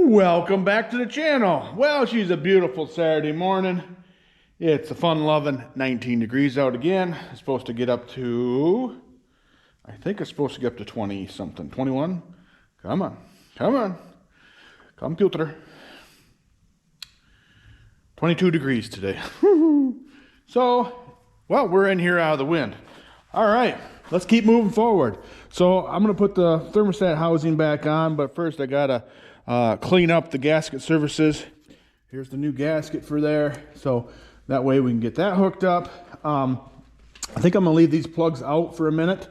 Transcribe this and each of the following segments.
Welcome back to the channel. Well, she's a beautiful Saturday morning. It's a fun-loving 19 degrees out again. It's supposed to get up to, I think it's supposed to get up to 20 something, 21. Come on, come on, computer. 22 degrees today. So, well, we're in here out of the wind. All right, let's keep moving forward. So I'm gonna put the thermostat housing back on, but first I gotta clean up the gasket surfaces. Here's the new gasket for there. So that way we can get that hooked up. I think I'm gonna leave these plugs out for a minute.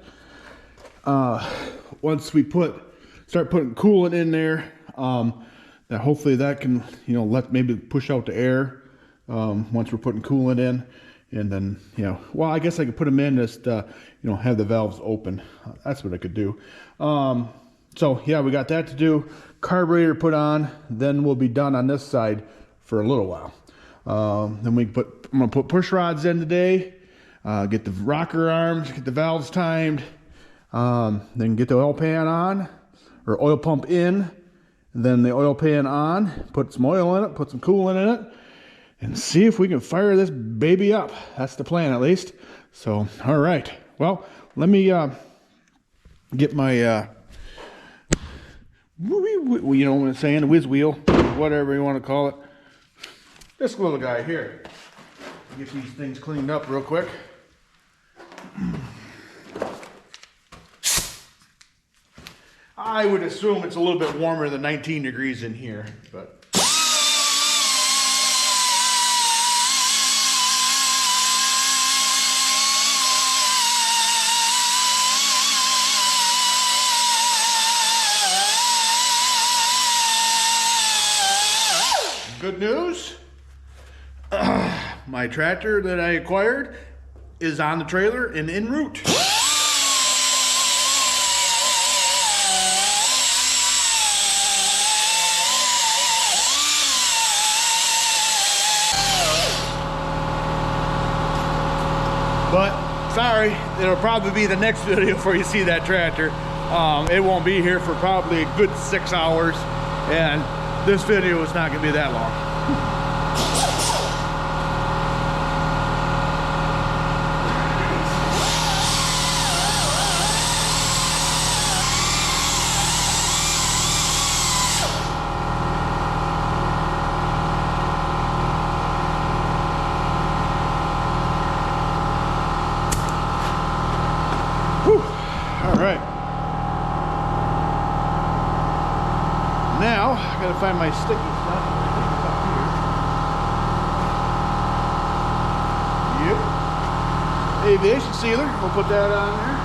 Once we start putting coolant in there, that hopefully that can, maybe push out the air once we're putting coolant in. And then, well, I guess I could put them in, just, have the valves open. That's what I could do. So yeah, we got that to do. Carburetor put on, then we'll be done on this side for a little while. Then I'm gonna put push rods in today, get the rocker arms, get the valves timed, then get the oil pan on, or oil pump in, then the oil pan on, put some oil in it, put some coolant in it, and see if we can fire this baby up. That's the plan, at least. So, all right. Well, let me get my, you know what I'm saying, whiz wheel, whatever you want to call it. This little guy here. Get these things cleaned up real quick. I would assume it's a little bit warmer than 19 degrees in here, but. Good news, my tractor that I acquired is on the trailer and en route. But sorry, it'll probably be the next video before you see that tractor. It won't be here for probably a good 6 hours, and this video is not going to be that long. Whew. All right. Now, I gotta find my sticky stuff. Yep. Aviation sealer, we'll put that on there.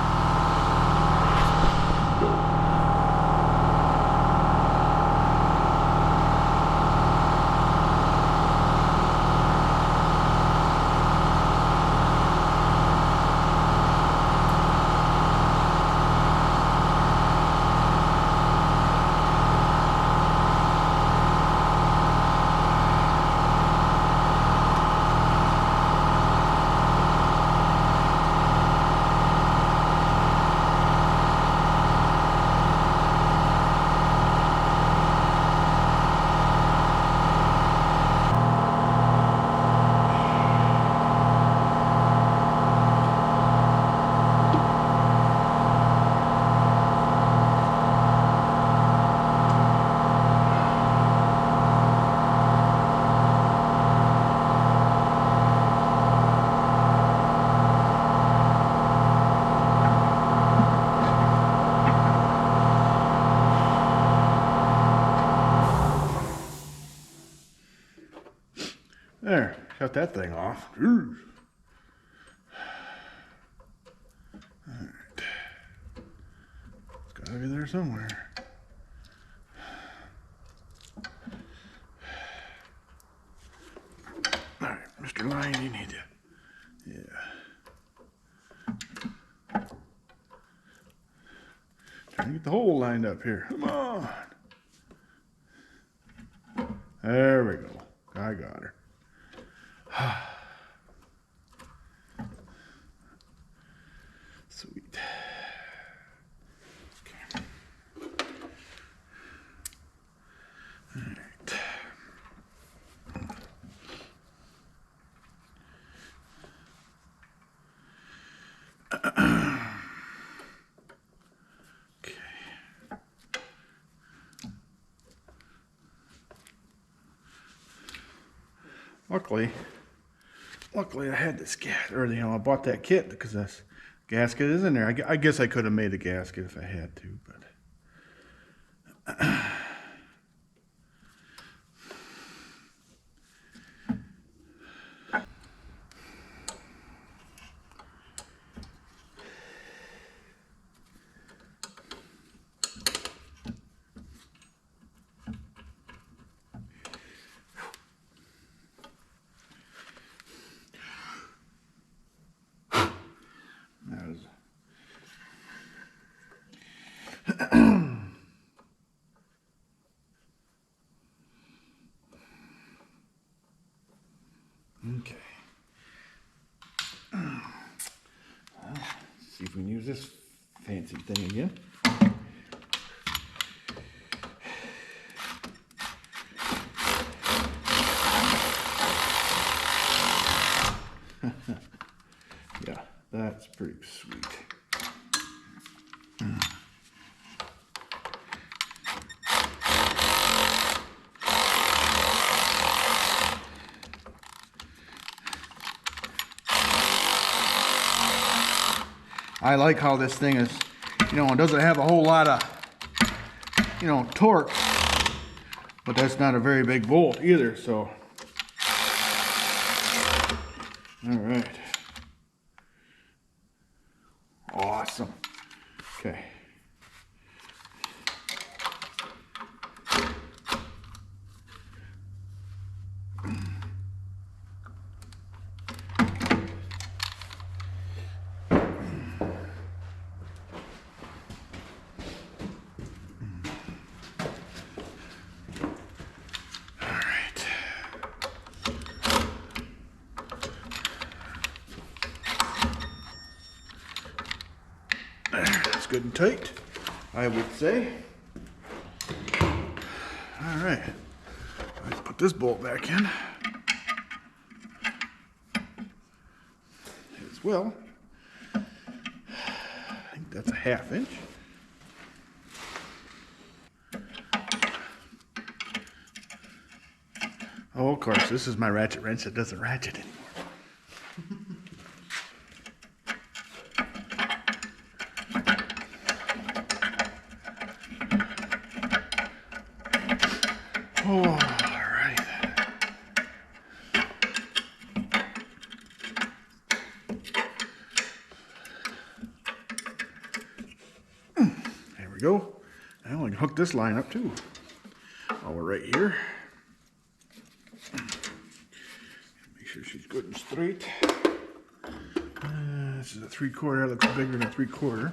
There, shut that thing off. All right. It's gotta be there somewhere. All right, Mr. Line, you need to, yeah. Trying to get the hole lined up here. Come on. There we go. I got her. Sweet. Okay. Luckily I had this gas, or I bought that kit because this gasket is in there. I guess I could have made a gasket if I had to, but that was okay. See if we can use this fancy thing again. Yeah, that's pretty sweet. I like how this thing is, it doesn't have a whole lot of, torque, but that's not a very big bolt either, so. All right. Awesome. Okay. That's good and tight, I would say. All right, let's put this bolt back in as well. I think that's a 1/2 inch. Oh, of course, this is my ratchet wrench that doesn't ratchet anymore. Oh, all right. There we go. Now I can hook this line up too. While we're right here. Make sure she's good and straight. This is a 3/4. It looks bigger than a 3/4.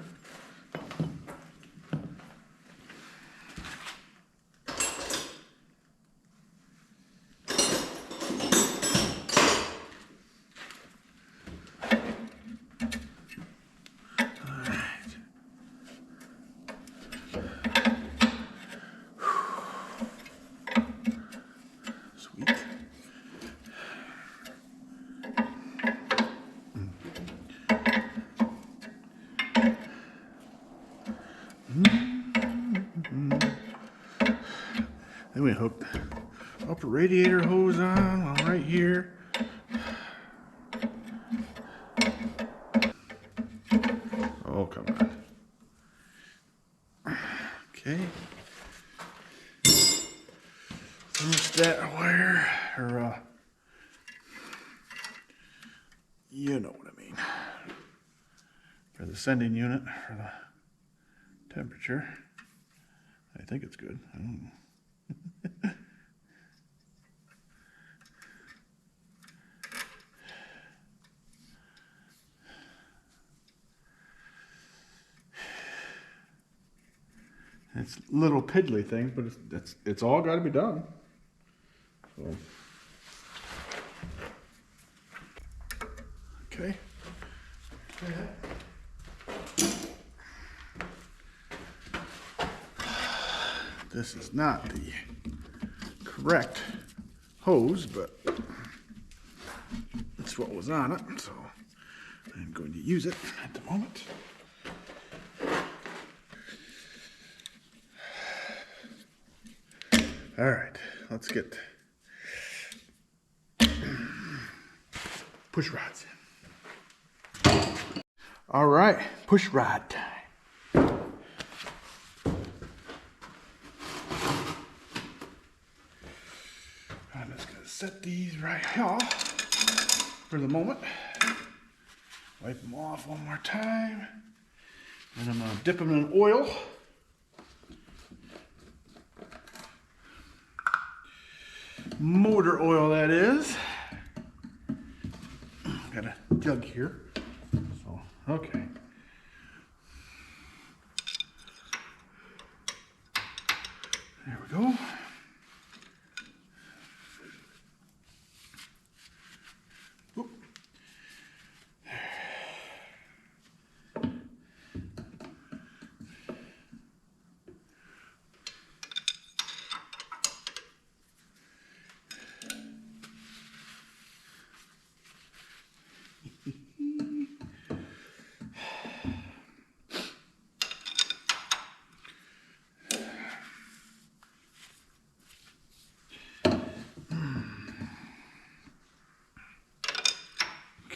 Then we hook the upper radiator hose on while right here. Oh, come on. Okay. Thermostat wire, or you know what I mean. For the sending unit, for the temperature. I think it's good. I don't know. It's a little piddly thing, but it's all got to be done. So. Okay. This is not the correct hose, but it's what was on it, so I'm going to use it at the moment. All right, let's get push rods in. All right, push rod time. I'm just gonna set these right here for the moment. Wipe them off one more time. And I'm gonna dip them in oil. Motor oil, that is. Got a jug here. So, okay. There we go. Oop.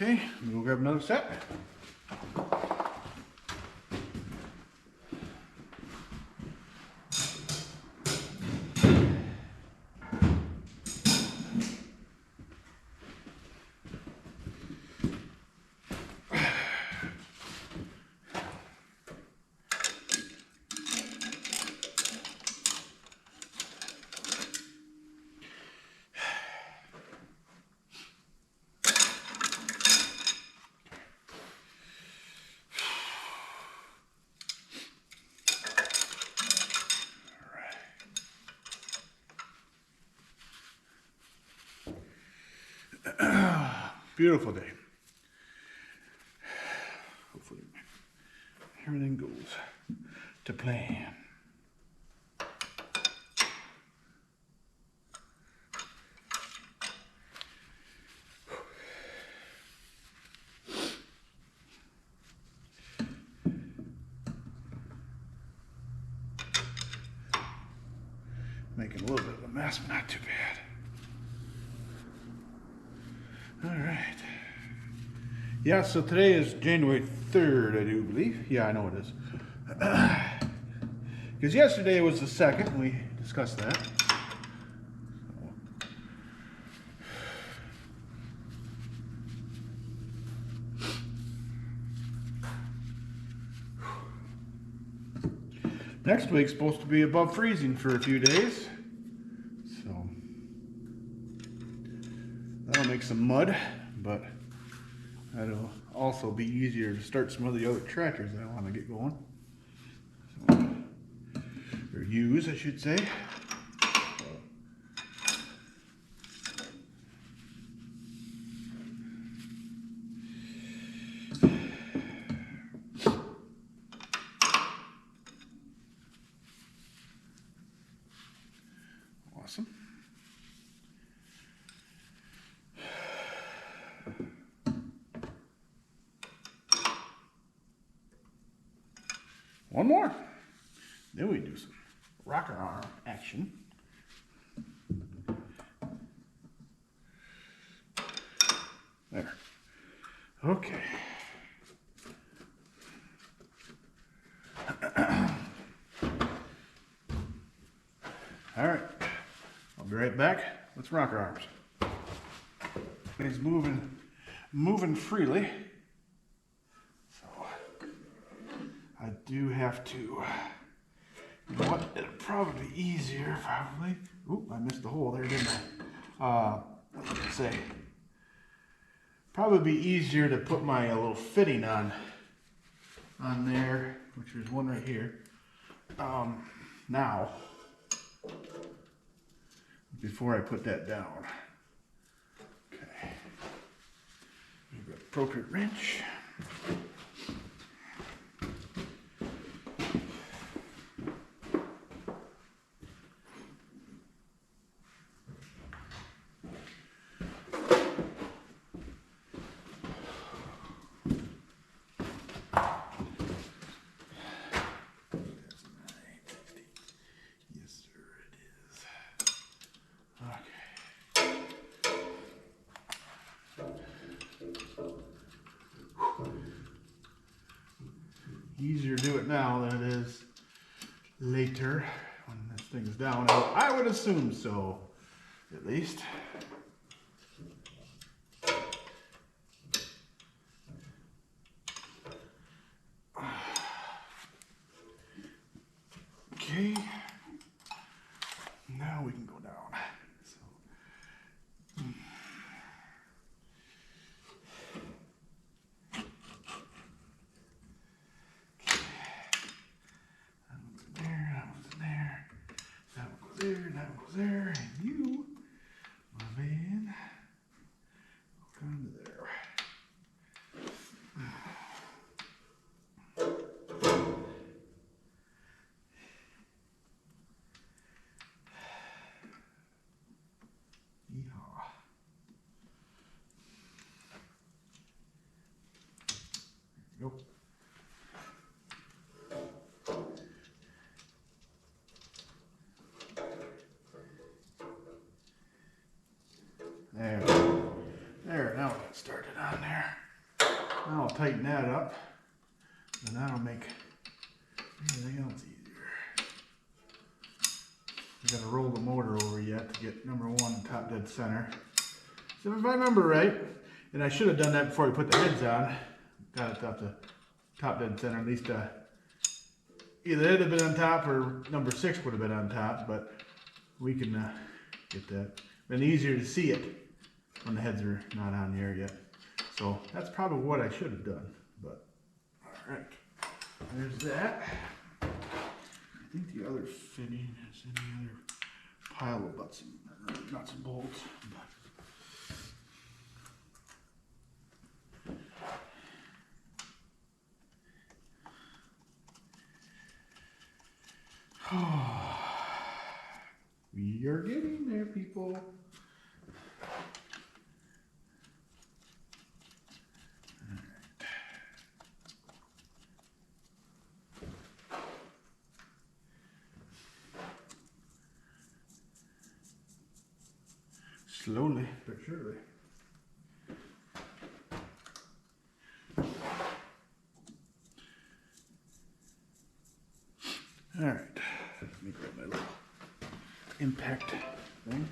Okay, we'll grab another set. Beautiful day. Hopefully everything goes to plan. Making a little bit of a mess, but not too bad. All right. Yeah, so today is January 3rd, I do believe. Yeah, I know it is. Because yesterday was the 2nd, we discussed that. Next week's supposed to be above freezing for a few days. So that'll make some mud, but that'll also be easier to start some of the other tractors that I want to get going. So, or use, I should say. Awesome. One more. Then we do some rocker arm action. There. Okay. All right. I'll be right back. Let's rocker arms. It's moving freely. So I do have to, you know what, it'll probably be easier, probably. Oop, I missed the hole there, didn't I? What was I gonna say? Probably be easier to put my little fitting on there, which there's one right here. Now, before I put that down. Okay. Appropriate wrench. easier to do it now than it is later when this thing's down. I would assume so, at least. Okay, now we can go down. So, there, and you, my man, go down to there. Yeehaw. There you go. There, now we get started on there. Now I'll tighten that up, and that'll make everything else easier. I gotta roll the motor over yet to get number one top dead center. So if I remember right, and I should have done that before we put the heads on, got it up to top dead center, at least either it'd have been on top or number 6 would have been on top, but we can get that. Been easier to see it when the heads are not on there yet. So that's probably what I should have done, but all right, there's that. I think the other fitting is in the other pile of nuts and bolts. We are getting there, people. Slowly but surely. All right, let me grab my little impact thing.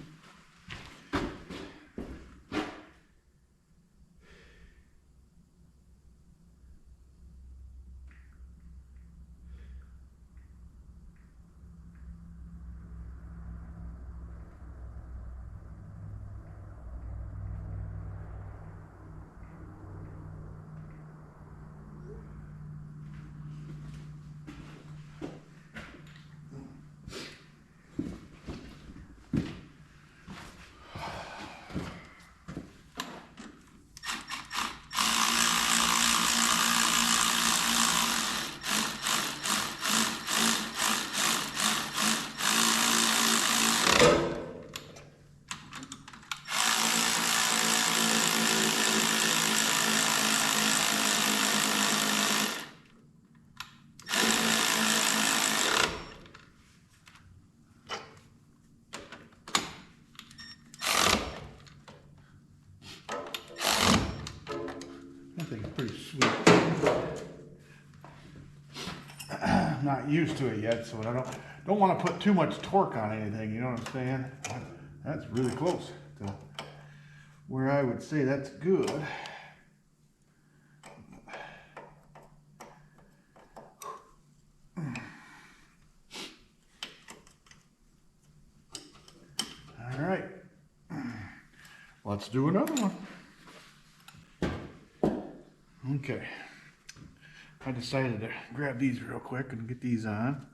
Pretty sweet. I'm not used to it yet, so I don't want to put too much torque on anything, you know what I'm saying? That's really close to where I would say that's good. All right, let's do another one. Okay, I decided to grab these real quick and get these on.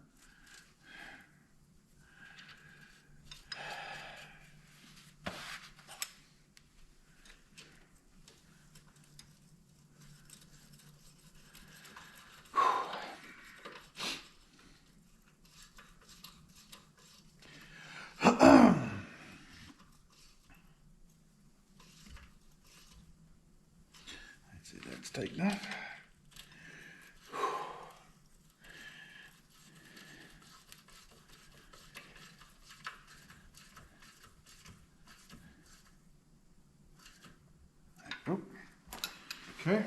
That's tight enough. Oh. Okay.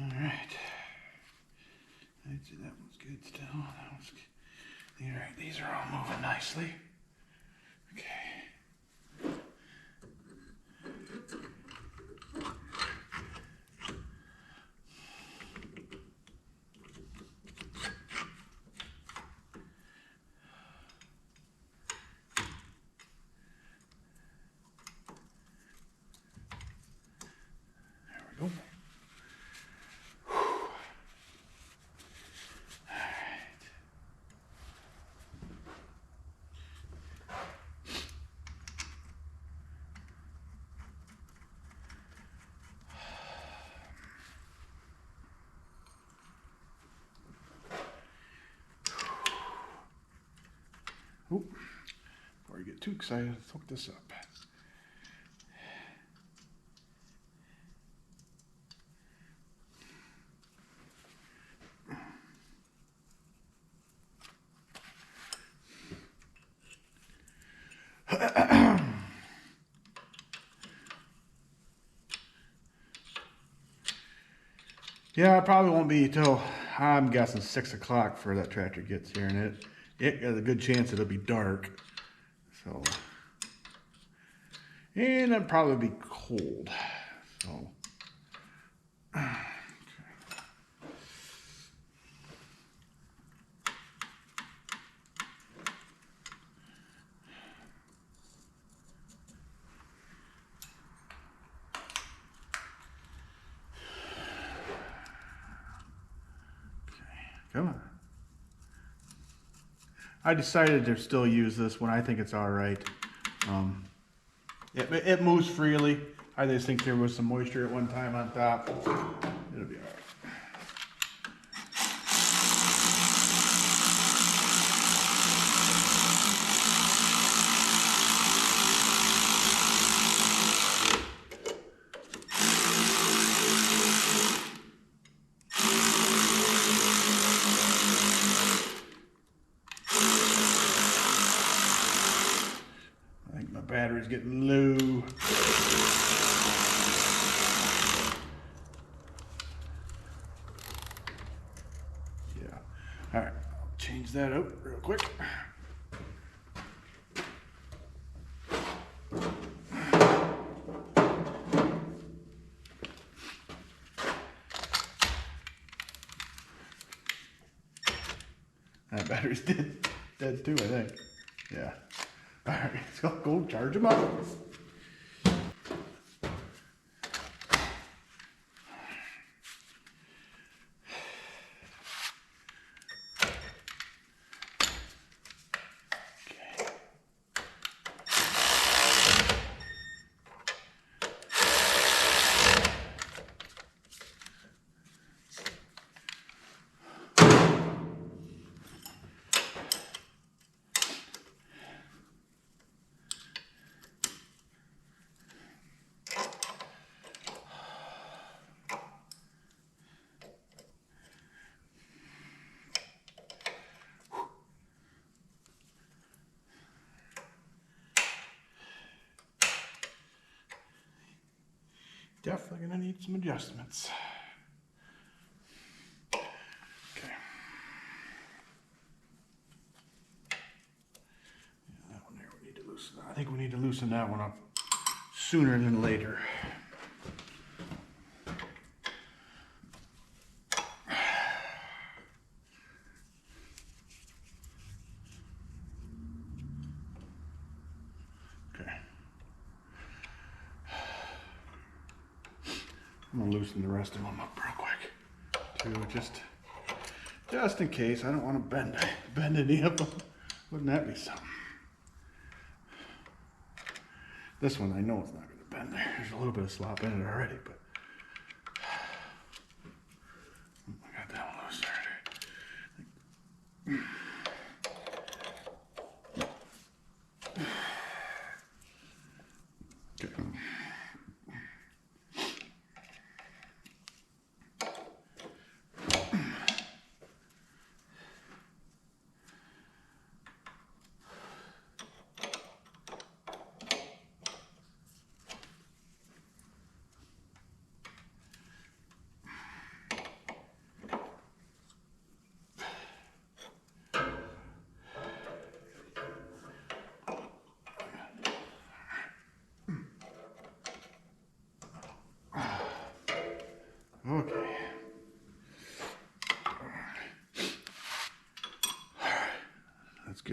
All right. honestly. Okay. There we go. Oop. Before you get too excited, let's hook this up. Yeah, it probably won't be till, I'm guessing, 6 o'clock before that tractor gets here, and it has a good chance it'll be dark. So, and it'll probably be cold. So, come on. I decided to still use this one. I think it's all right. It moves freely. I just think there was some moisture at one time on top. It'll be all right. I think my battery's getting low. Yeah. All right. I'll change that out real quick. That battery's dead too, I think. Yeah. All right, let's go charge them up. Definitely gonna need some adjustments. Okay. Yeah, that one there we need to loosen. I think we need to loosen that one up sooner than later. Okay. I'm gonna loosen the rest of them up real quick too, just in case. I don't want to bend any of them. Wouldn't that be something? This one I know it's not going to bend there. There's a little bit of slop in it already, but I got that one loose already. Okay.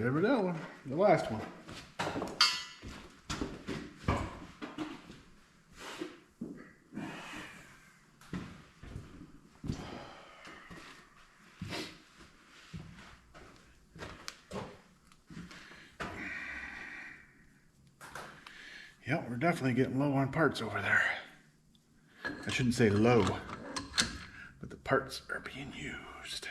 get rid of that one, the last one. Yep, we're definitely getting low on parts over there. I shouldn't say low, but the parts are being used.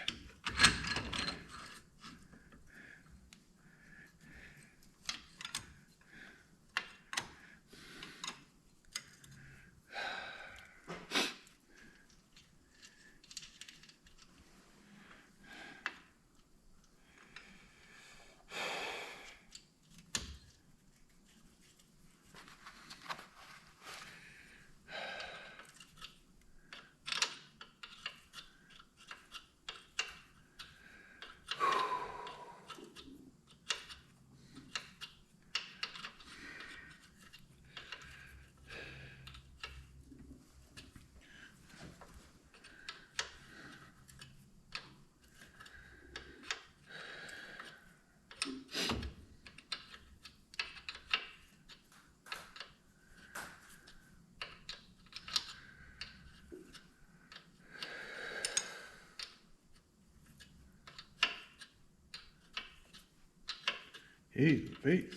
Hey, face.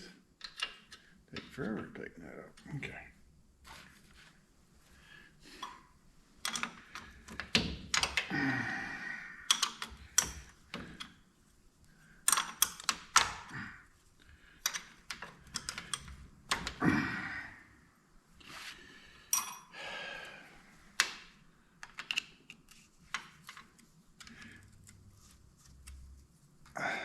Take forever taking that up. Okay. Alright.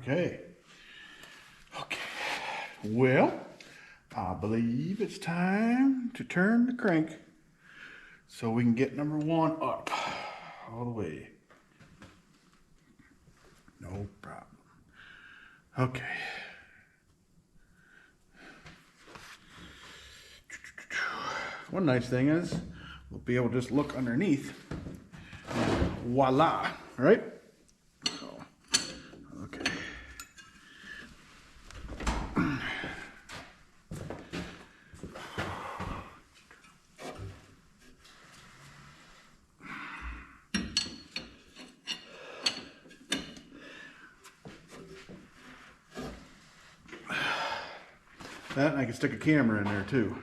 Okay. Okay. Well, I believe it's time to turn the crank so we can get number one up all the way. No problem. Okay. One nice thing is we'll be able to just look underneath. Voila, right? So, okay. That, and I can stick a camera in there too.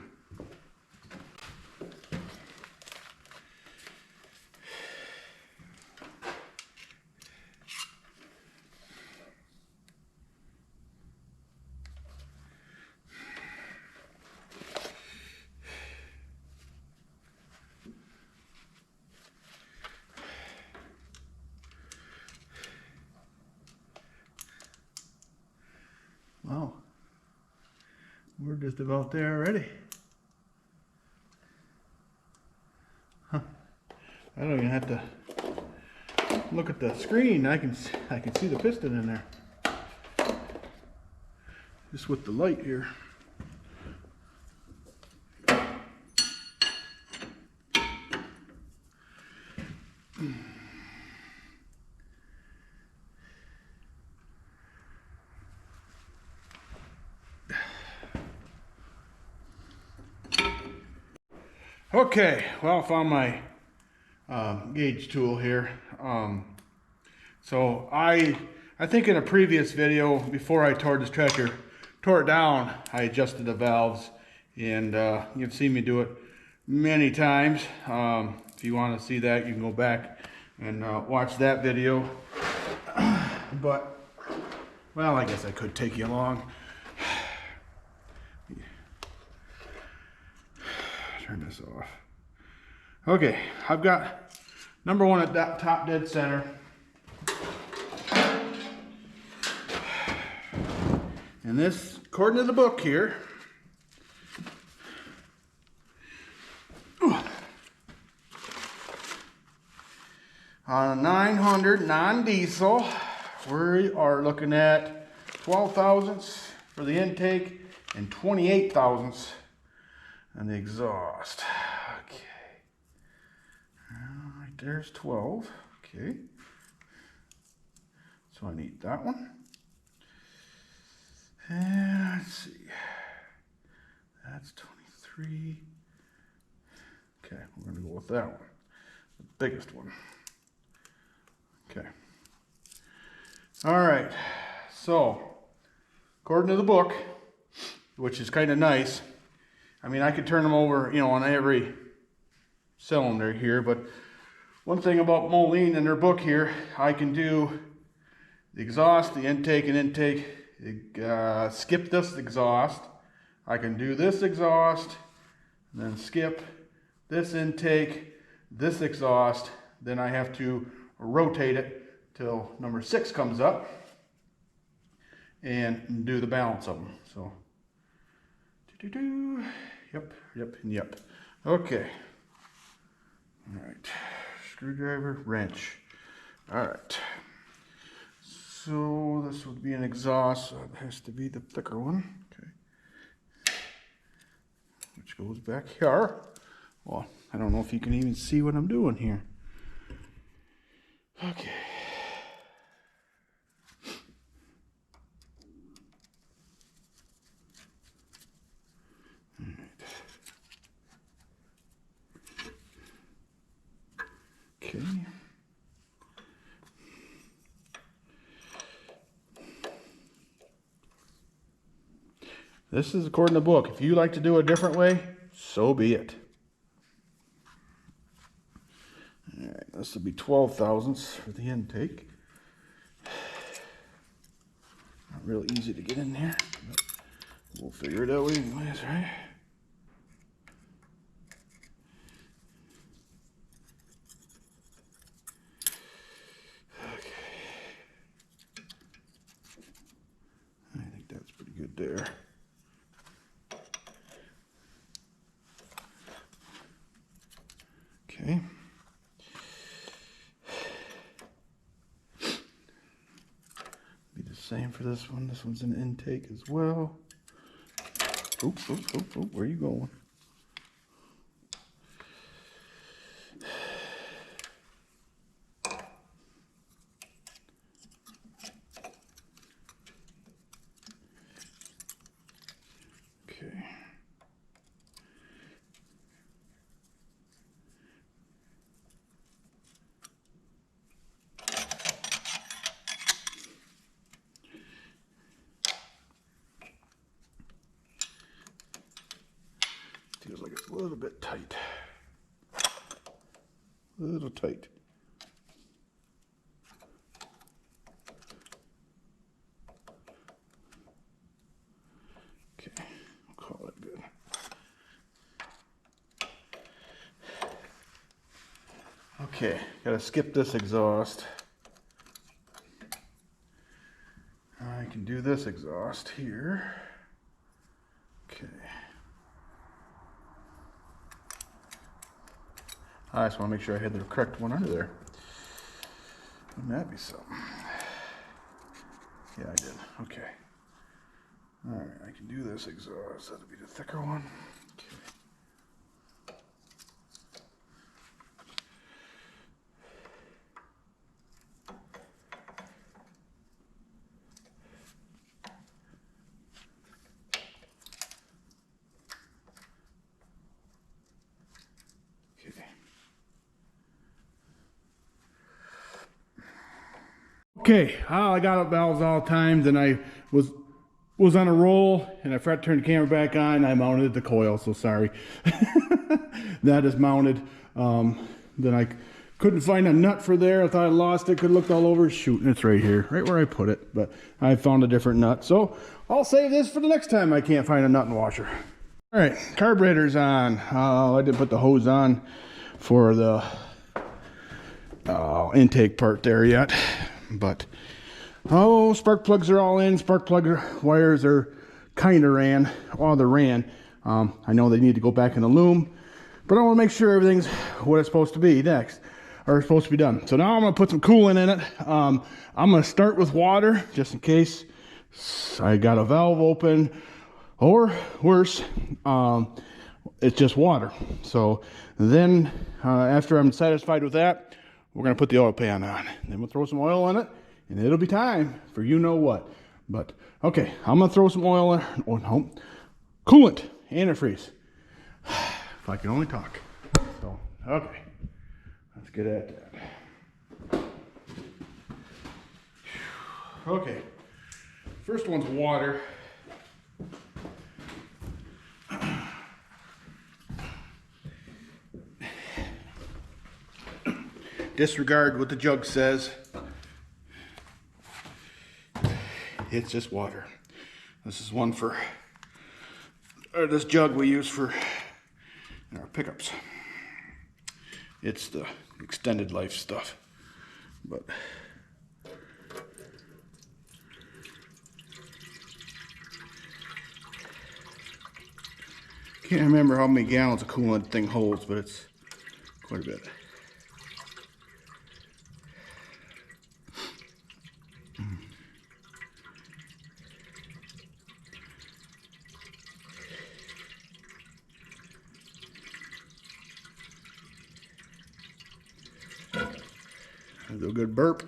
Wow, we're just about there already. Huh. I don't even have to look at the screen, I can see the piston in there. Just with the light here. Okay, well, I found my gauge tool here. So I think in a previous video, before I tore this tractor, tore it down, I adjusted the valves, and you've seen me do it many times. If you want to see that, you can go back and watch that video. But, well, I guess I could take you along. Turn this off. Okay, I've got number one at that top dead center. And this, according to the book here, on a 900 non-diesel, we are looking at 12 thousandths for the intake and 28 thousandths on the exhaust. Okay. Right there's 12. Okay. So I need that one. And let's see. That's 23. Okay, we're going to go with that one. The biggest one. Okay. All right. So, according to the book, which is kind of nice, I mean, I could turn them over, you know, on every cylinder here, but one thing about Moline in their book here, I can do the exhaust, the intake, and intake. Skip this exhaust. I can do this exhaust, then skip this intake, this exhaust. Then I have to rotate it till number 6 comes up and do the balance of them. So, yep, and yep. Okay. All right. Screwdriver, wrench. All right. So this would be an exhaust, so it has to be the thicker one. Okay. Which goes back here. Well, I don't know if you can even see what I'm doing here. Okay. Okay. This is according to the book. If you like to do it a different way, so be it. All right, this will be 12 thousandths for the intake. Not real easy to get in there, but we'll figure it out anyways, right? Okay. I think that's pretty good there. Okay. Be the same for this one. This one's an intake as well. Oops, where are you going? Okay. Feels like it's a little bit tight. A little tight. Okay, I'll call it good. Okay, gotta skip this exhaust. I can do this exhaust here. Okay. I just want to make sure I had the correct one under there. That'd be something. Yeah, I did. Okay. All right, I can do this exhaust. That'll be the thicker one. Okay, I got up valves all the time. Then I was on a roll, and I forgot to turn the camera back on. I mounted the coil, so sorry. That is mounted. Then I couldn't find a nut for there. I thought I lost it. Could looked all over. Shoot, it's right here, right where I put it. But I found a different nut, so I'll save this for the next time I can't find a nut and washer. All right, carburetor's on. I didn't put the hose on for the intake part there yet. But spark plugs are all in. Spark plug wires are kind of ran. Oh, they're ran. I know they need to go back in the loom, but I want to make sure everything's what it's supposed to be next, or supposed to be done. So now I'm going to put some coolant in it. I'm going to start with water just in case I got a valve open, or worse, it's just water. So then after I'm satisfied with that, we're going to put the oil pan on. Then we'll throw some oil in it, and it'll be time for you know what. But, okay, I'm going to throw some oil in. Oh, no. Coolant. Antifreeze. If I can only talk. So, okay. Let's get at that. Okay. First one's water. Disregard what the jug says. It's just water. This is one for, or this jug we use for in our pickups. It's the extended life stuff, but can't remember how many gallons of coolant thing holds, but it's quite a bit. Do a good burp.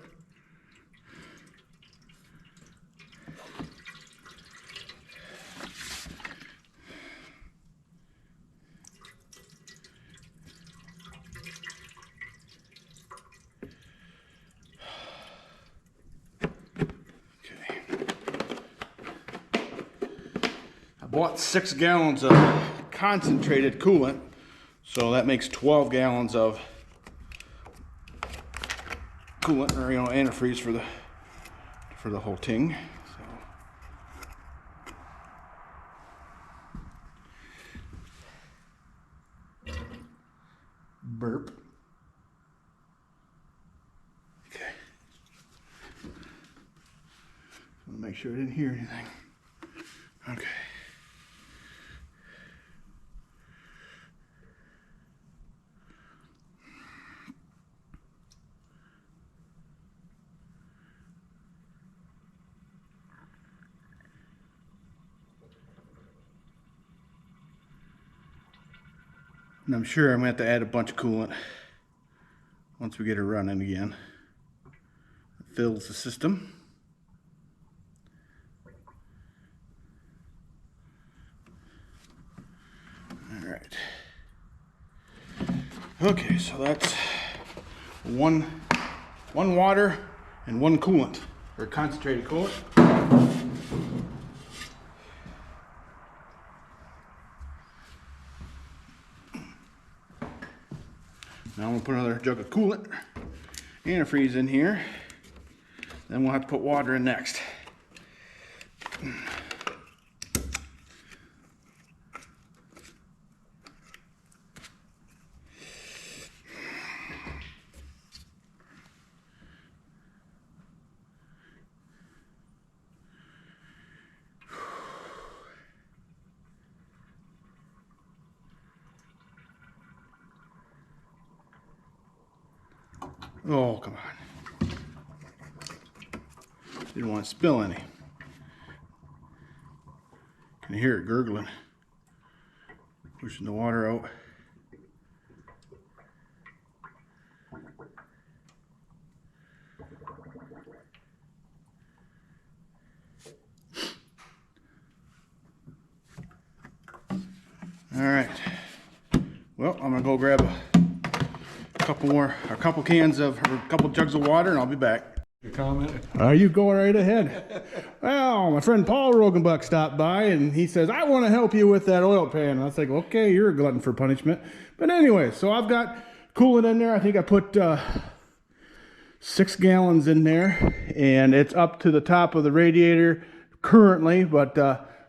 Okay. I bought 6 gallons of concentrated coolant, so that makes 12 gallons of coolant, or antifreeze for the whole thing. So burp. Okay. I want to make sure I didn't hear anything. Okay. And I'm sure I'm going to have to add a bunch of coolant once we get her running again. It fills the system. All right. Okay, so that's one water and 1 coolant, or concentrated coolant. Now I'm going to put another jug of coolant, antifreeze in here. Then we'll have to put water in next. Oh, come on. Didn't want to spill any. Can you hear it gurgling? Pushing the water out. All right. Well, I'm gonna go grab a couple cans of, or a couple jugs of water, and I'll be back. Your comment? You go right ahead. Well, my friend Paul Rogenbuck stopped by, and he says, I want to help you with that oil pan. And I was like, okay, you're a glutton for punishment. But anyway, so I've got coolant in there. I think I put 6 gallons in there, and it's up to the top of the radiator currently, but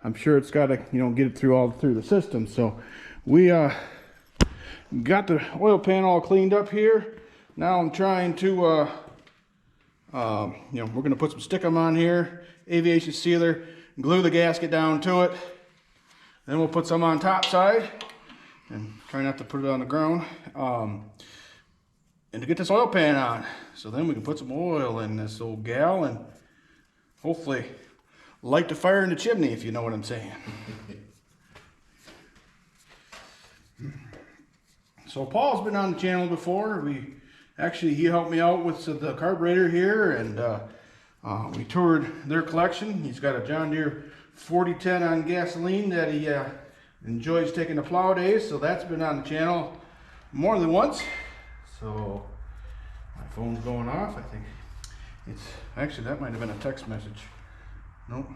I'm sure it's got to, get it through the system. So we got the oil pan all cleaned up here. Now I'm trying to, we're going to put some stickum on here, aviation sealer, glue the gasket down to it. Then we'll put some on top side and try not to put it on the ground. And to get this oil pan on. So then we can put some oil in this old gal and hopefully light the fire in the chimney, if you know what I'm saying. So Paul's been on the channel before. He helped me out with the carburetor here, and we toured their collection. He's got a John Deere 4010 on gasoline that he enjoys taking to plow days, so that's been on the channel more than once. So my phone's going off. I think actually that might have been a text message. Nope.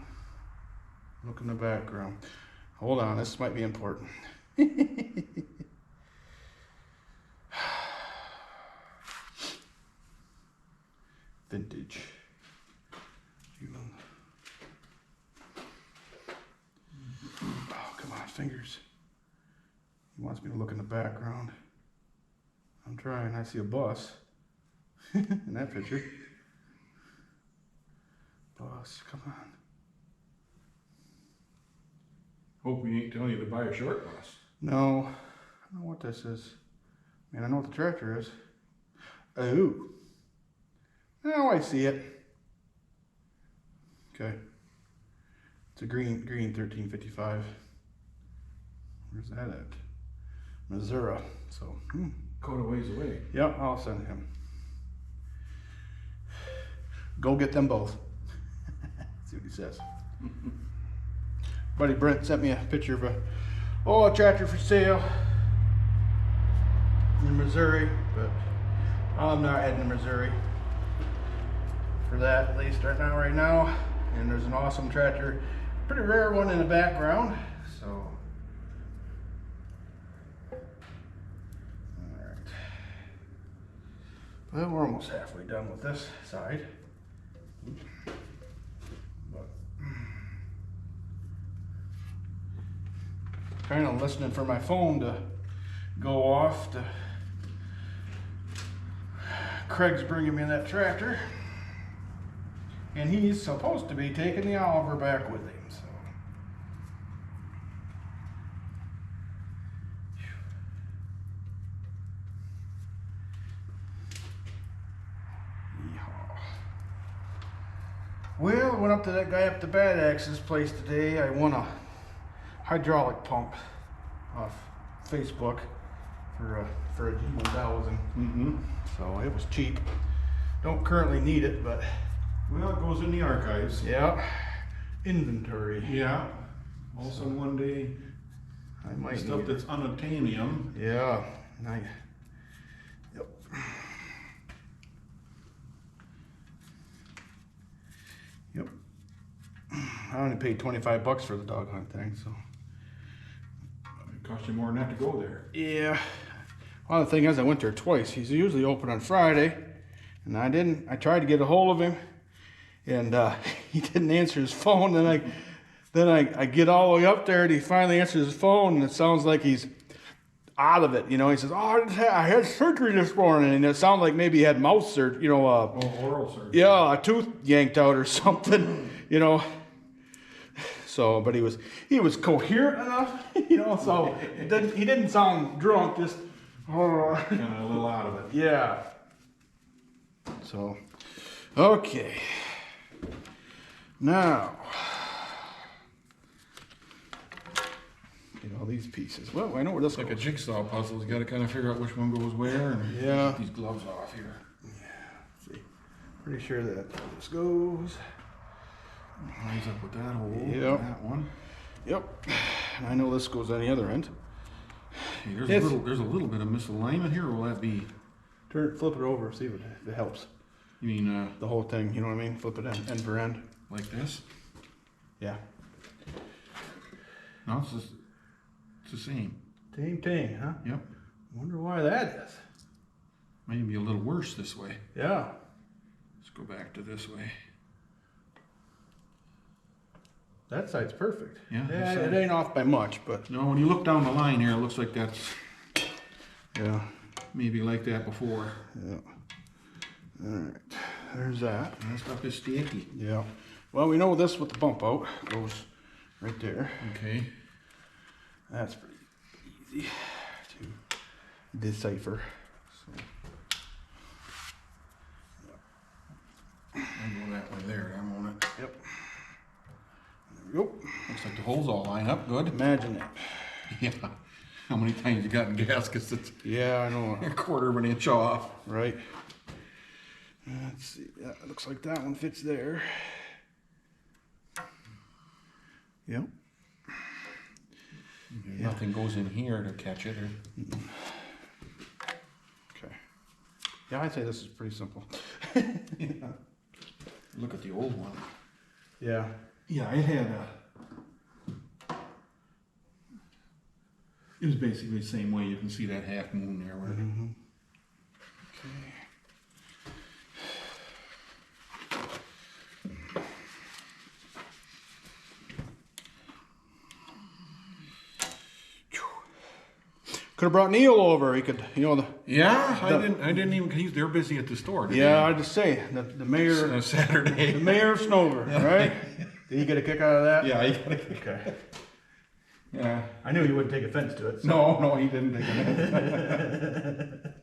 Look in the background. Hold on, this might be important. Vintage. Oh, come on, fingers. He wants me to look in the background. I'm trying. I see a bus in that picture. Bus, come on. Hope we ain't telling you to buy a short bus. No, I don't know what this is. Man, I know what the tractor is. Oh. Now I see it. Okay. It's a green 1355. Where's that at? Missouri. So, Quite a ways away. Yep, I'll send him. Go get them both. See what he says. Buddy Brent sent me a picture of a tractor for sale in Missouri, but I'm not heading to Missouri for that, at least right now. And there's an awesome tractor, pretty rare one in the background. So, all right. Well, we're almost halfway done with this side. But kind of listening for my phone to go off. Craig's bringing me that tractor, and he's supposed to be taking the Oliver back with him. So, well, I went up to that guy up to Bad Axe's place today. I won a hydraulic pump off Facebook for a G900's. So it was cheap. Don't currently need it, but Well, it goes in the archives. yeah, inventory. Yeah. Also one day, I might stuff need that's unobtainium. Yeah. Yep. Yep. I only paid $25 for the dog hunt thing, so. It cost you more than that to go there. Yeah. Well, the thing is, I went there twice. He's usually open on Friday, and I didn't. I tried to get a hold of him, and he didn't answer his phone. Then I get all the way up there, and he finally answers his phone, and it sounds like he's out of it. You know, he says, "Oh, I had surgery this morning," and it sounded like maybe he had mouth surgery. You know, oral surgery. Yeah, a tooth yanked out or something. You know. So, but he was coherent enough. You know, so he didn't sound drunk. Just. Kind of a little out of it. Yeah. So, okay. Now, get all these pieces. Well, I know where this It's like a goes. jigsaw puzzle. You got to kind of figure out which one goes where. And Yeah. get these gloves off here. See, pretty sure that this goes. Lines up with that hole. Yep. That one. Yep. And I know this goes on the other end. Hey, there's Yes. there's a little bit of misalignment here. Or will that be? Flip it over, see if it helps. You mean The whole thing, you know what I mean? Flip it end for end. like this? Yeah. No, it's the same. Ting, huh? Yep. Wonder why that is. Maybe be a little worse this way. Yeah. Let's go back to this way. That side's perfect. Yeah, this Yeah, side. it ain't off by much, but No, when you look down the line here, it looks like that's yeah. maybe like that before. Yeah. All right. There's that. That stuff is sticky. Yeah. Well, we know this with the bump out goes right there. Okay. That's pretty easy to decipher. So, I'll go that way there. I'm on it. yep. There we go. Looks like the holes all line up good. Imagine that. Yeah. How many times you got in gaskets that's Yeah, I know. a quarter of an inch off? Right. Let's see. Yeah, it looks like that one fits there. Yep. Yeah. Nothing goes in here to catch it. Or... Okay. Yeah, I'd say this is pretty simple. Yeah. Look at the old one. Yeah. Yeah, it had a... It was basically the same way. You can see that half moon there. Where Mm-hmm. Okay. Could have brought Neil over. He could, you know, Yeah, I didn't even. They're busy at the store today. yeah, I'd just say the mayor, On Saturday. the mayor of Snover, right? Did he get a kick out of that? Yeah, he got a Okay. Yeah. I knew he wouldn't take offense to it. So. No, he didn't take it.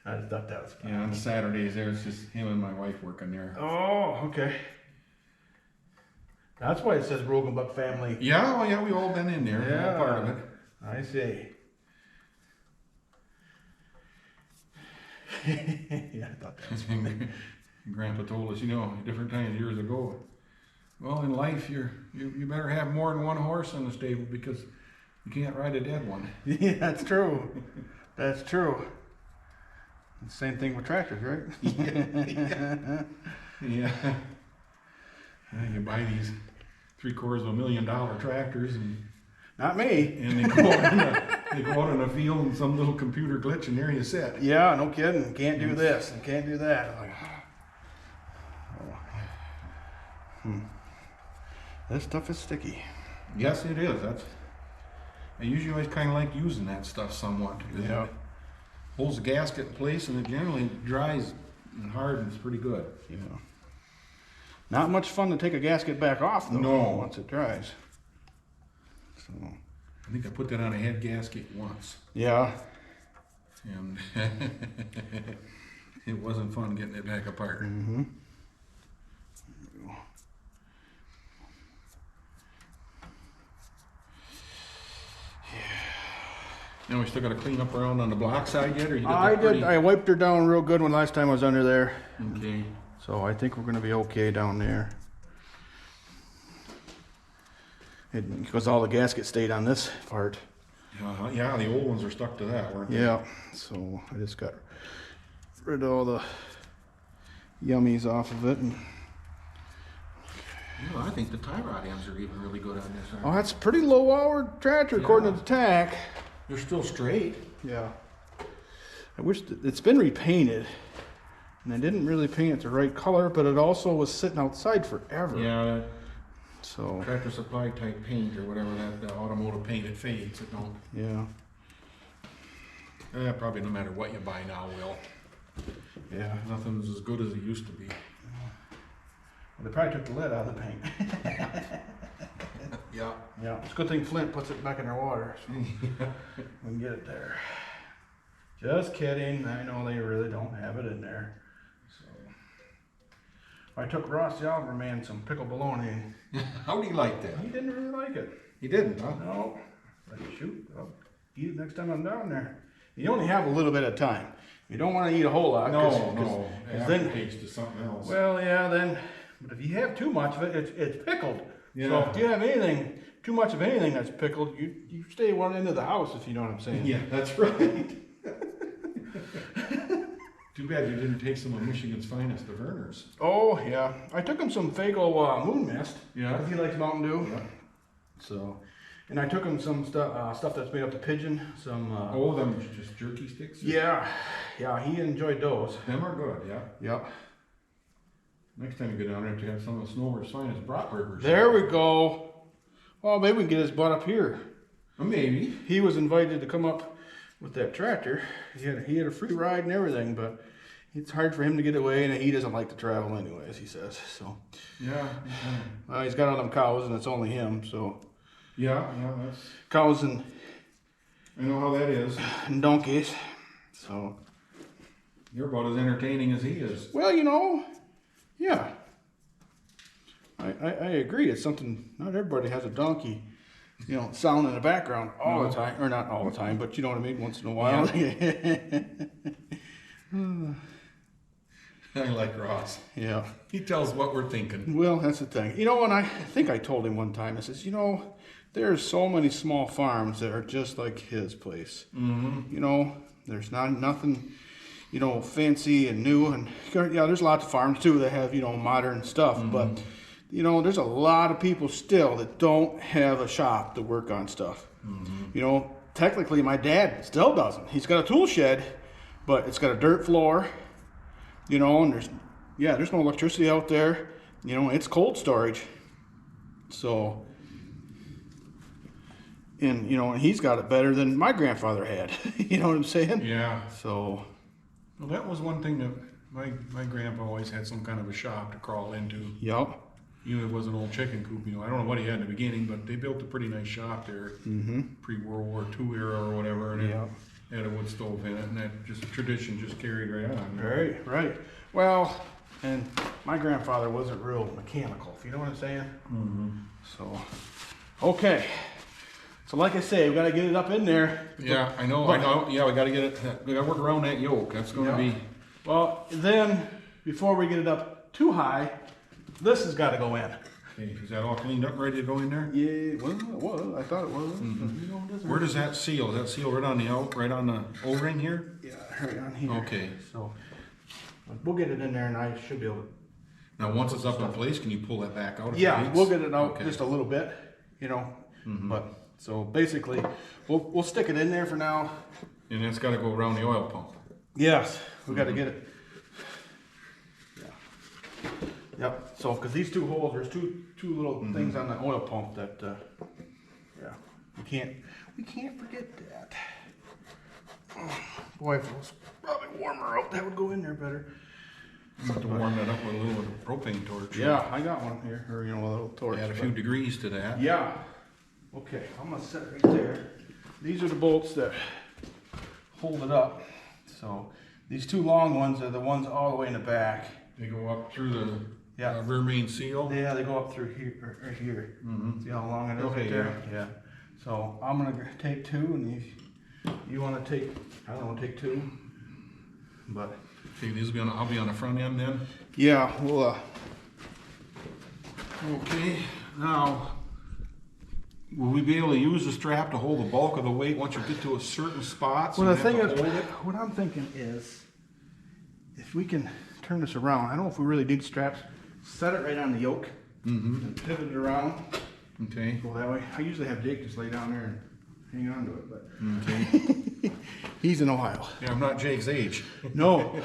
I just thought that was fun. Yeah, on Saturdays there's just him and my wife working there. Oh, okay. That's why it says Brogan Buck family. Yeah, well, yeah, we all been in there. We're all Yeah. part of it. I see. Yeah, I thought that was funny. Grandpa told us, you know, different times years ago. Well, in life, you better have more than one horse in the stable because you can't ride a dead one. Yeah, that's true. That's true. Same thing with tractors, right? Yeah. You buy these $750,000 tractors and Not me. they go out in a field and some little computer glitch and there you sit. Yeah, no kidding. Can't do this and can't do that. I'm like, oh. This stuff is sticky. Yes, it is. I usually always kind of like using that stuff somewhat. Because Yeah. it holds the gasket in place and it generally dries and hardens pretty good. Yeah. Not much fun to take a gasket back off though. No. Once it dries. So. I think I put that on a head gasket once. Yeah. And it wasn't fun getting it back apart. Mm-hmm. Now we still got to clean up around on the block side yet, or you got I that pretty? did. I wiped her down real good when last time I was under there. Okay. So I think we're gonna be okay down there. Because all the gaskets stayed on this part. Yeah, the old ones are stuck to that, weren't they? Yeah. So I just got rid of all the yummies off of it. And, You know, I think the tie rod ends are even really good on this. oh, that's a pretty low hour tractor according to the tack. They're still straight. Yeah. I wish it's been repainted. And I didn't really paint it the right color, but it also was sitting outside forever. Yeah, So, Tractor Supply type paint or whatever that automotive paint, it fades. It don't. yeah. Probably no matter what you buy now will. Yeah. Nothing's as good as it used to be. Well, they probably took the lid out of the paint. Yeah. Yeah. It's a good thing Flint puts it back in their water. So we can get it there. Just kidding. I know they really don't have it in there. So I took Ross the Oliver man some pickled bologna. How do you like that? He didn't really like it. He didn't, huh? No. But shoot, I'll eat it next time I'm down there. You only have a little bit of time. You don't want to eat a whole lot. No. Then Aftertaste is something else. well, yeah, then. But if you have too much of it, it's pickled. Yeah. So if you have anything, too much of anything that's pickled, you stay one end of the house, if you know what I'm saying. Yeah, that's right. Too bad you didn't take some of Michigan's finest, the Werner's. Oh yeah, I took him some Faygo Moon Mist. Yeah. Because he likes Mountain Dew. Yeah. So, and I took him some stuff that's made up to pigeon. Some. Oh, them just jerky sticks? Yeah, he enjoyed those. Them are good, yeah. Yep. Next time you go down there, to have some of the Snowbirds' finest bratwursters. There we go. Well, maybe we can get his butt up here. Maybe. He was invited to come up with that tractor. He had a free ride and everything, but it's hard for him to get away, and he doesn't like to travel anyways, he says. So Yeah. he's got all them cows, and it's only him. So Yeah, that's. cows and I know how that is. donkeys. So You're about as entertaining as he is. well, yeah. I agree. It's something. Not everybody has a donkey. Sound in the background all the time, or not all the time, but you know what I mean. Once in a while. I like Ross. Yeah. He tells what we're thinking. Well, that's the thing. And I think I told him one time, I says, there's so many small farms that are just like his place. Mm-hmm. There's nothing, fancy and new. And yeah, there's lots of farms too that have, modern stuff. Mm-hmm. But, there's a lot of people still that don't have a shop to work on stuff. Mm-hmm. Technically my dad still doesn't. He's got a tool shed, but it's got a dirt floor. And there's no electricity out there. It's cold storage. So, and he's got it better than my grandfather had. You know what I'm saying? Yeah. So, well, that was one thing that my grandpa always had some kind of a shop to crawl into. Yep. It was an old chicken coop. I don't know what he had in the beginning, but they built a pretty nice shop there, pre-World War II era or whatever, and it had a wood stove in it, and that tradition just carried right on. Right. Well, and my grandfather wasn't real mechanical, if you know what I'm saying. Mm-hmm. So, okay. So, like I say, we got to get it up in there. Yeah, I know. Yeah, we got to get it. We got to work around that yoke. That's going to be. Well, then before we get it up too high, this has got to go in. Okay, is that all cleaned up, ready to go in there? Yeah, well, it was. I thought it was. Mm-hmm. Where does that seal? Is that seal right on the O-ring here? Yeah, right on here. Okay. So we'll get it in there, and I should be able to. Now, once it's up in place, can you pull that back out? Yeah, we'll get it out just a little bit, Mm-hmm. But so basically, we'll stick it in there for now. And that's got to go around the oil pump. Yes, we got to get it. Yeah. Yep. So, because these two holes, there's two little things on the oil pump that, we can't forget that. Oh, boy, if it was probably warmer out, that would go in there better. You have to warm that up with a little propane torch. Yeah, I got one here, or a little torch. Add a few degrees to that. Yeah. Okay, I'm gonna set it right there. These are the bolts that hold it up. So these two long ones are the ones all the way in the back. They go up through the rear main seal. Yeah, they go up through here, right here. Mm-hmm. See how long it is right there? Yeah. So I'm gonna take two, and if you want to take, I don't want to take two, but. Okay, I'll be on the front end then. Yeah, well. Okay, now. Will we be able to use the strap to hold the bulk of the weight once you get to a certain spot? So well, the thing is, what I'm thinking is, if we can turn this around, I don't know if we really need straps. Set it right on the yoke and pivot it around. Okay. Go that way. I usually have Jake just lay down there and hang on to it, but okay. He's in Ohio. Yeah, I'm not Jake's age. No,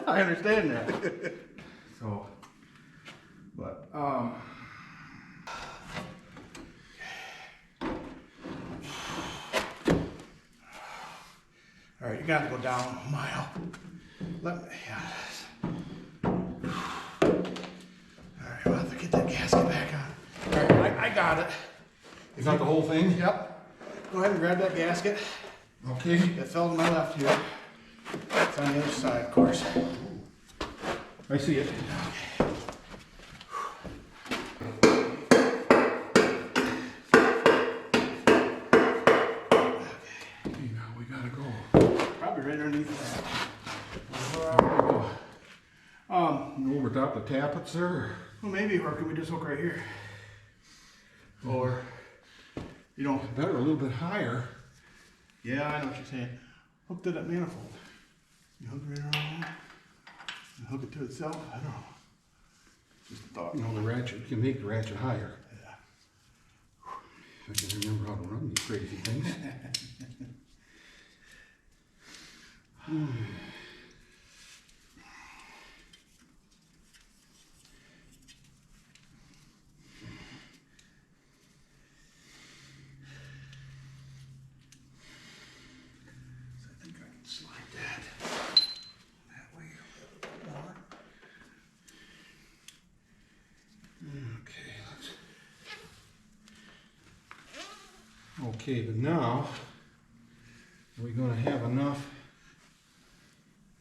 I understand that. So, but all right, you got to go down a mile. Let me, All right, we'll have to get that gasket back on. All right, I got it. You got the whole thing? Yep. Go ahead and grab that gasket. Okay. That fell to my left here. It's on the other side, of course. I see it. Okay. over top the tappets there? Well, maybe, or can we just hook right here? Or, you know, Better a little bit higher. yeah, I know what you're saying. Hook to that manifold. You hook it right around there, and hook it to itself. I don't know. Just a thought. You know, the ratchet, you can make the ratchet higher. Yeah. I can remember how to run these crazy things. So I think I can slide that way a little bit more. Okay, okay, but now, are we gonna have enough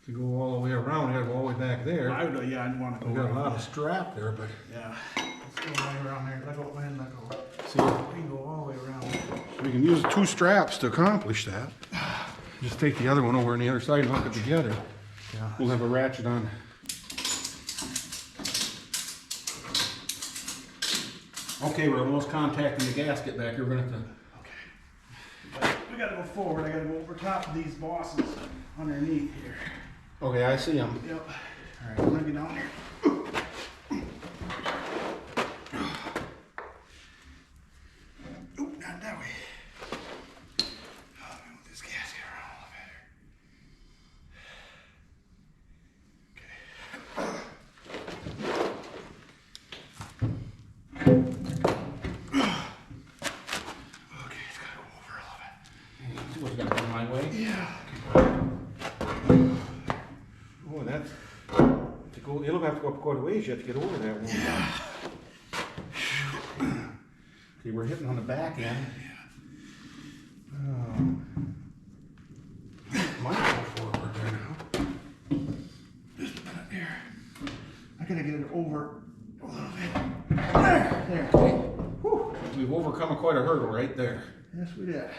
to go all the way around? We gotta go all the way back there. Yeah, I'd want to go We got a around lot that. of strap there, but Yeah, let's go right around there. Let go, man, let go. see, We can go all the way around. we can use 2 straps to accomplish that. Just take the other one over on the other side and hook it together. Yeah. We'll have a ratchet on. Okay, we're almost contacting the gasket back here. We're gonna have to. Okay. We gotta go forward. I gotta go over top of these bosses underneath here. Okay, I see them. Yep. All right, I'm gonna get down here. Oop, not that way. Oh, move this gasket around a little better. Okay, it's gotta go over a little bit. What's got to come my way? Yeah. Oh, that's to go. It'll have to go up quite a ways yet to get over that one. Yeah. Okay, we're hitting on the back end. Might go forward there now. Just a minute here. I gotta get it over a little bit. There. Okay. Whew. We've overcome quite a hurdle right there. Yes, we did.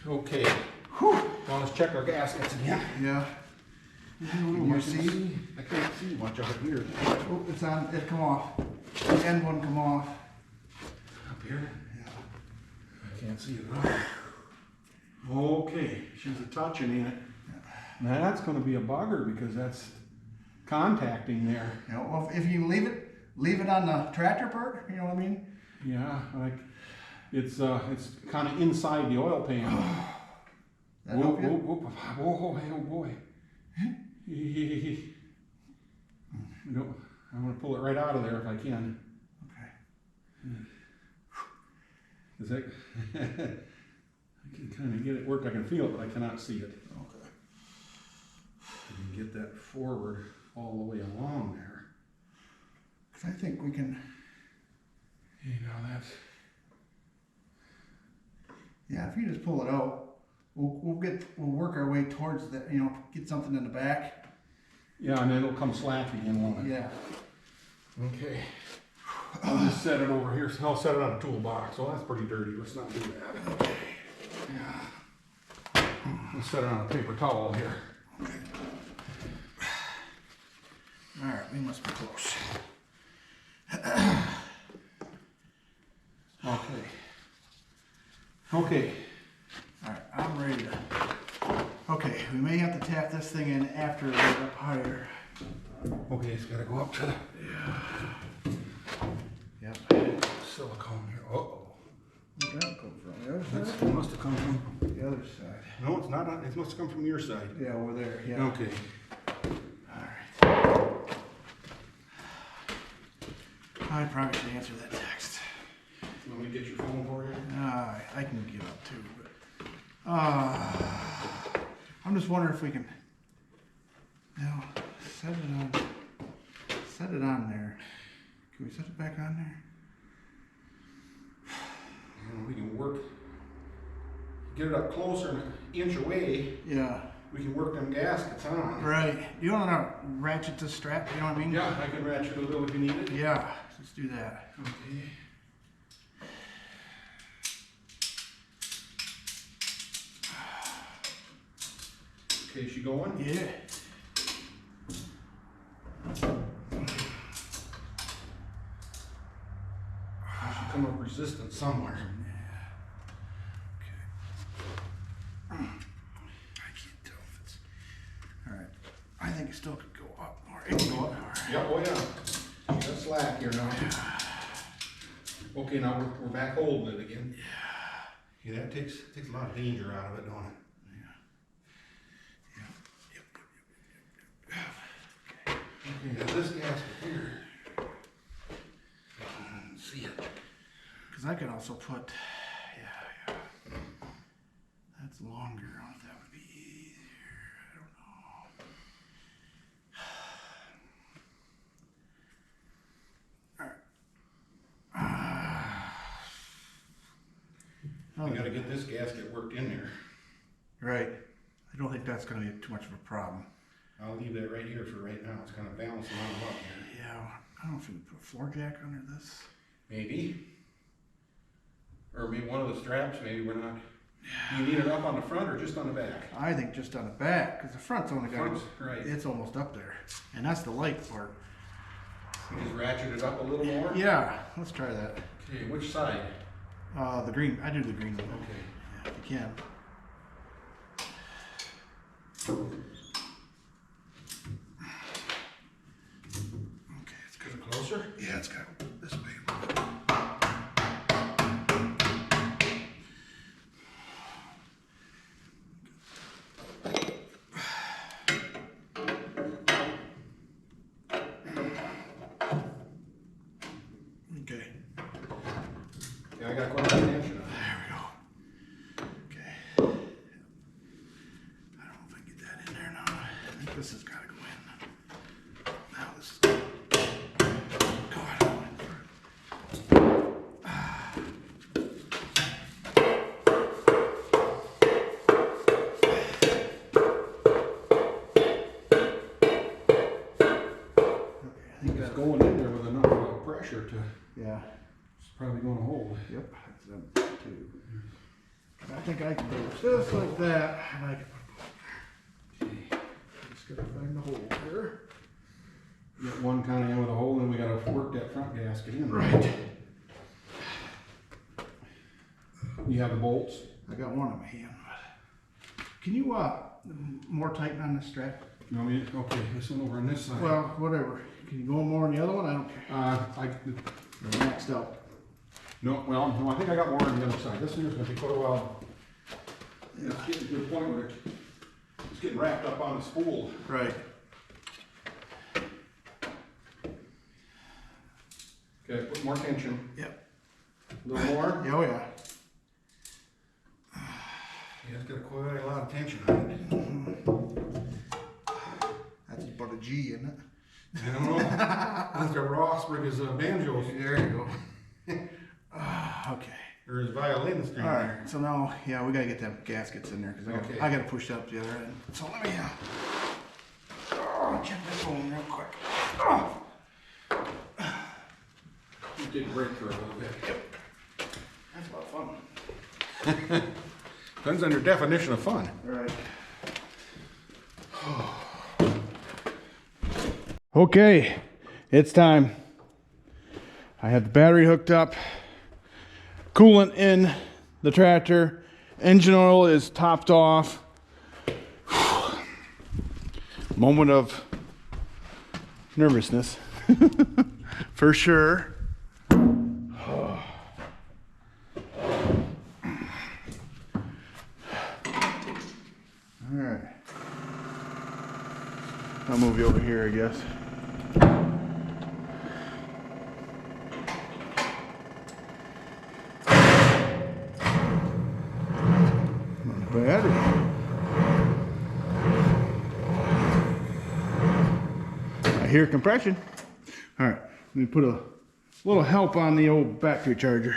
Okay. Whew. Now let's check our gaskets again. Yeah. A little more see. I can't see much of it here. Oh, it's on. It come off. The end one come off. Up here? Yeah. I can't see it at all. Okay, she's a touching in it. Now that's going to be a bugger because that's contacting there. You know, well, if you leave it on the tractor part. You know what I mean? Yeah, like it's kind of inside the oil pan. That help you? Oh boy. No, I'm going to pull it right out of there if I can. Okay. Is that? I can kind of get it work. I can feel it, but I cannot see it. Okay. I can get that forward all the way along there. Cause I think we can. You know, that's. Yeah, if you just pull it out, we'll work our way towards that. You know, get something in the back. Yeah, and then it'll come slacking in, won't it? Yeah. Okay. I'll just set it over here. So I'll set it on a toolbox. Well, that's pretty dirty. Let's not do that. Okay. Yeah. Let's set it on a paper towel here. Okay. All right, we must be close. Okay. Okay. All right, I'm ready to. Okay, we may have to tap this thing in after we get up higher. Okay, it's got to go up to the Yep. silicone here. Uh-oh. Where'd that come from? The other side? It must have come from. The other side. No, it's not. It must have come from your side. Yeah, over there. Yeah. Okay. All right. I probably should answer that text. Let me get your phone for you. I can get up too, but I'm just wondering if we can, you know, set it on there. Can we set it back on there? And we can work. Get it up closer, an inch away. Yeah. We can work them gaskets on. Right. You want to ratchet the strap? You know what I mean? Yeah, I can ratchet a little if you need it. Yeah. Let's do that. Okay. Okay, is she going? Yeah. come up resistant somewhere. I can't tell if it's. All right. I think it still could go up more. It can go up more. Yeah, oh yeah. You got slack here now. Okay, now we're back holding it again. Yeah, that takes a lot of danger out of it, don't it? Okay, now this gasket here, I can see it. Because I could also put, yeah. That's longer. I don't know if that would be easier. I don't know. We gotta get this gasket worked in there. Right. I don't think that's going to be too much of a problem. I'll leave that right here for right now. It's kind of balancing on them up here. Yeah. I don't know if we can put a floor jack under this. Maybe. Or maybe one of the straps, maybe we're not. You need it up on the front or just on the back? I think just on the back, because the front's only got, right. It's almost up there. And that's the light part. You just ratchet it up a little more? Yeah, let's try that. Okay, which side? The green, I do the green one. Okay. Yeah, if you can. Okay, it's Get it closer? Yeah, it's got this way. Okay. Yeah, I got quite a bit of tension on it. There we go. Okay. I don't know if I can get that in there now. I think this has got to go in. Now this is good. God. I think It's that's going in there with enough pressure to, yeah. it's probably going to hold. Yep, that's them too. I think I can do it just like that, and I can. Okay, just gotta find the hole here. Get one kind of in with a hole, and we got to work that front gasket in. Right. You have the bolts? I got one in my hand. Can you more tighten on this strap? You want me to, okay, this one over on this side. Well, whatever. Can you go more on the other one? I don't care. You're maxed out. No, well, no, I think I got more on the other side. This one's going to be quite a while. It's getting to the point where it's getting wrapped up on the spool. Right. Okay, put more tension. Yep. A little more. Oh yeah. Yeah, it's got quite a lot of tension on it. That's about a G, isn't it? I don't know. That's a Rossberg is a banjo. There you go. Okay. Or his violin string. All right. So now, yeah, we gotta get them gaskets in there because Okay. I gotta push up the other end. So let me check this one real quick. It did break for a little bit. That's a lot of fun. Depends on your definition of fun. Right. Okay, it's time. I have the battery hooked up, coolant in the tractor, engine oil is topped off. Moment of nervousness, for sure. All right. I'll move you over here, I guess. Not bad. I hear compression. All right, let me put a little help on the old battery charger.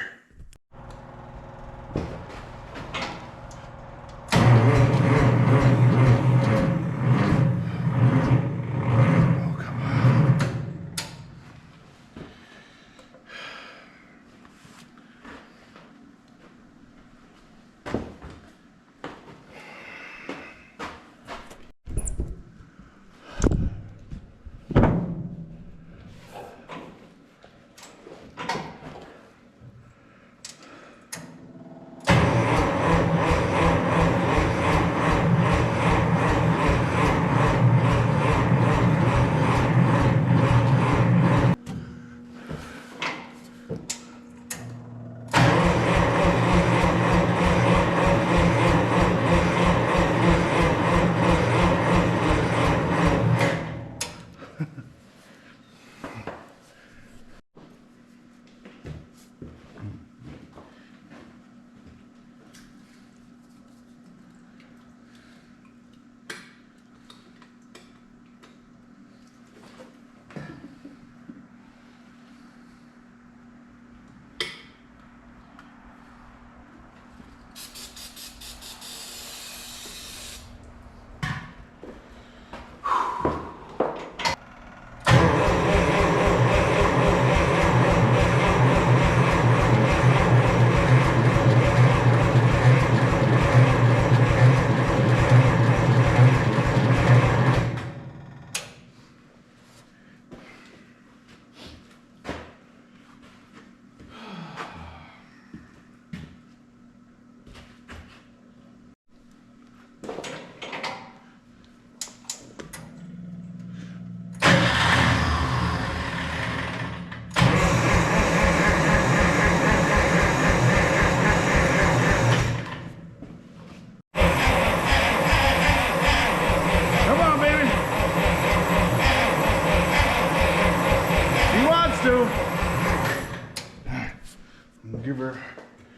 Give her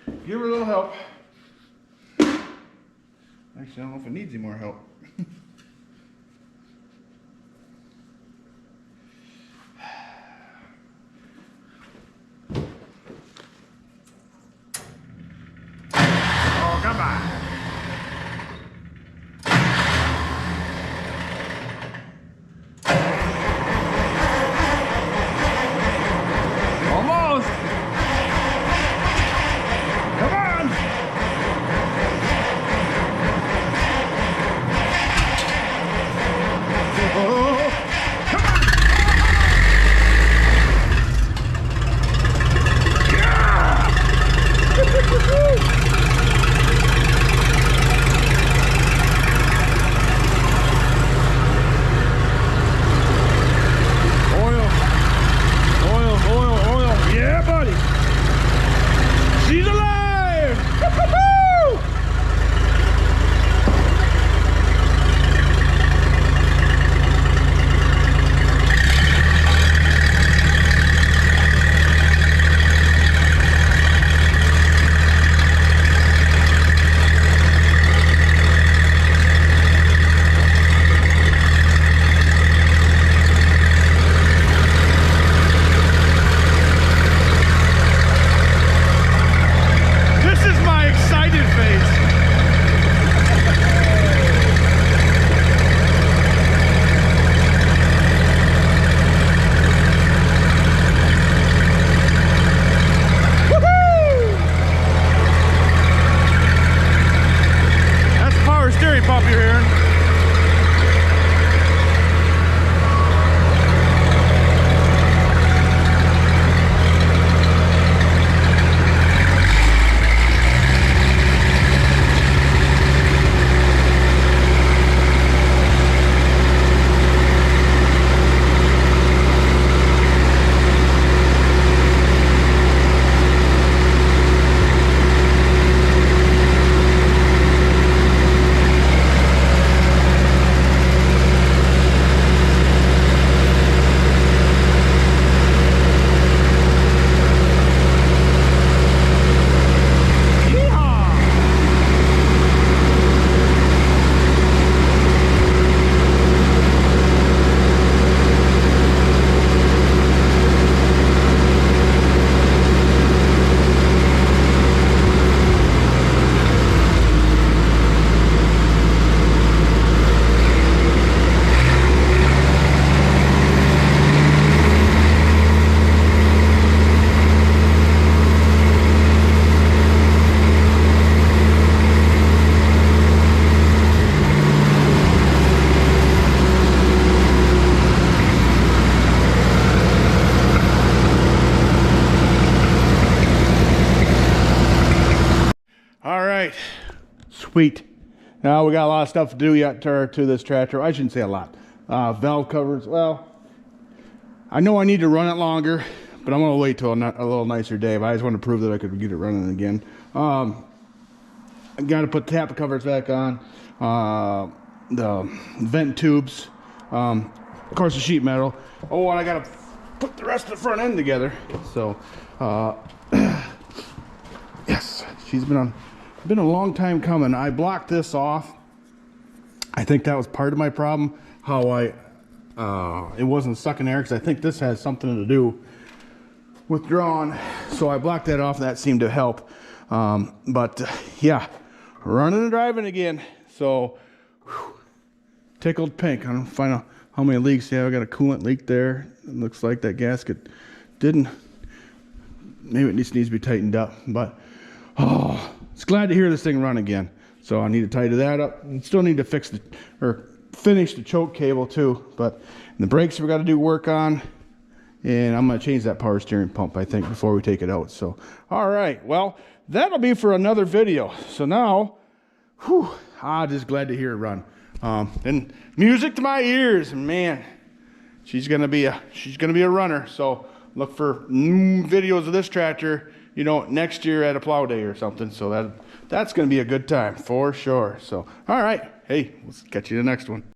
a little help. Actually, I don't know if it needs any more help. Oh, come on. Almost. Come on. Oh, come on. Yeah. Oil. Yeah, buddy. She's alive. Woo-hoo-hoo! This is my excited face. Woohoo! That's the power steering pump you're hearing. All right, sweet. Now we got a lot of stuff to do yet to this tractor. I shouldn't say a lot. Valve covers, well, I know I need to run it longer, but I'm gonna wait till a little nicer day. But I just want to prove that I could get it running again. I got to put tap covers back on, the vent tubes, of course the sheet metal. Oh, and I got to put the rest of the front end together. So, yes, she's been a long time coming. I blocked this off. I think that was part of my problem, how it wasn't sucking air, because I think this has something to do with drawing. So I blocked that off, and that seemed to help. But yeah, running and driving again. So whew, tickled pink. I don't find out how many leaks. Yeah, I got a coolant leak there. It looks like that gasket didn't. Maybe it needs to be tightened up. But oh, it's glad to hear this thing run again. So I need to tighten that up. And still need to finish the choke cable too. But the brakes we got to do work on. And I'm going to change that power steering pump, I think, before we take it out. So, all right. Well, that'll be for another video. So now, whew, I'm just glad to hear it run. And music to my ears. Man, she's going to be a runner. So look for new videos of this tractor, you know, next year at a plow day or something. So that's going to be a good time for sure. So, all right. Hey, we'll catch you in the next one.